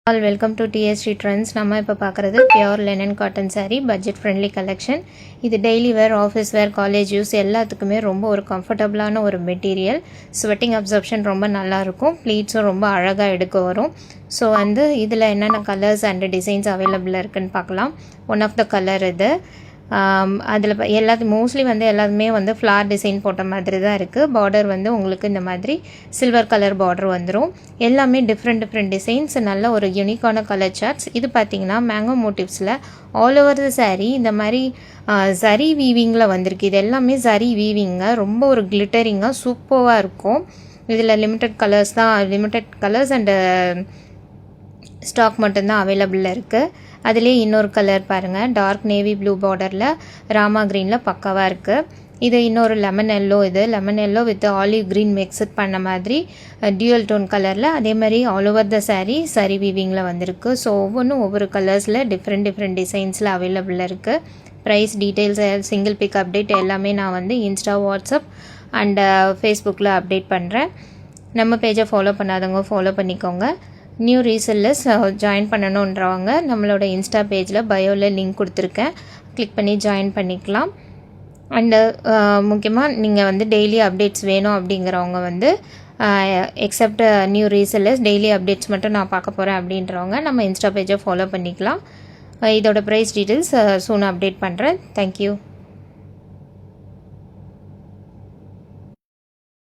All welcome to TSG Trends. நம்ம இப்போ பார்க்குறது pure linen cotton saree budget friendly collection. இது daily wear, office wear, college use எல்லாத்துக்குமே ரொம்ப ஒரு கம்ஃபர்டபுளான ஒரு மெட்டீரியல். ஸ்வெட்டிங் அப்சர்ப்ஷன் ரொம்ப நல்லாயிருக்கும். ப்ளீட்ஸும் ரொம்ப அழகாக எடுக்க வரும். ஸோ இதில் என்னென்ன கலர்ஸ் அண்ட் டிசைன்ஸ் அவைலபிளாக இருக்குதுன்னு பார்க்கலாம். ஒன் ஆஃப் த கலர் இது. அதில் மோஸ்ட்லி எல்லாத்துமே ஃப்ளார் டிசைன் போட்ட மாதிரி தான் இருக்குது. பார்டர் உங்களுக்கு இந்த மாதிரி சில்வர் கலர் பார்டர் வந்துடும். எல்லாமே டிஃப்ரெண்ட் டிசைன்ஸ், நல்ல ஒரு யூனிக்கான கலர் சார்ட்ஸ். இது பார்த்திங்கன்னா மேங்கோ மோட்டிவ்ஸில் ஆல் ஓவர் த சாரீ இந்த மாதிரி சரி வீவிங்கில் வந்திருக்கு. இது எல்லாமே சரி வீவிங்க, ரொம்ப ஒரு கிளிட்டரிங்காக சூப்பராக இருக்கும். இதில் லிமிட்டட் கலர்ஸ் அண்டு ஸ்டாக் மட்டும்தான் அவைலபிளில் இருக்குது. அதுலேயே இன்னொரு கலர் பாருங்கள், டார்க் நேவி ப்ளூ பார்டரில் ராமா க்ரீனில் பக்காவாக இருக்குது. இது இன்னொரு லெமன் எல்லோ. இது lemon yellow with olive green mix பண்ண மாதிரி டியூவல் டோன் கலரில், அதே மாதிரி ஆல் ஓவர் த சாரீ சரி வீவிங்கில் வந்திருக்கு. ஸோ ஒவ்வொன்றும் ஒவ்வொரு கலர்ஸில் டிஃப்ரெண்ட் டிசைன்ஸில் அவைலபிளில் இருக்குது. Price details, single pick update எல்லாமே நான் இன்ஸ்டா, வாட்ஸ்அப் அண்ட் ஃபேஸ்புக்கில் அப்டேட் பண்ணுறேன். நம்ம பேஜை ஃபாலோ பண்ணாதவங்க ஃபாலோ பண்ணிக்கோங்க. நியூ ரீசெல்லர்ஸ் ஜாயின் பண்ணணுன்றவங்க நம்மளோட இன்ஸ்டா பேஜில் பயோவில் லிங்க் கொடுத்துருக்கேன், கிளிக் பண்ணி ஜாயின் பண்ணிக்கலாம். அண்டு முக்கியமாக நீங்கள் டெய்லி அப்டேட்ஸ் வேணும் அப்படிங்கிறவங்க accept new resellers daily updates மட்டும் நான் பார்க்க போகிறேன் அப்படின்றவங்க நம்ம இன்ஸ்டா பேஜை ஃபாலோ பண்ணிக்கலாம். இதோட ப்ரைஸ் டீட்டெயில்ஸ் சூன் அப்டேட் பண்ணுறேன். தேங்க்யூ.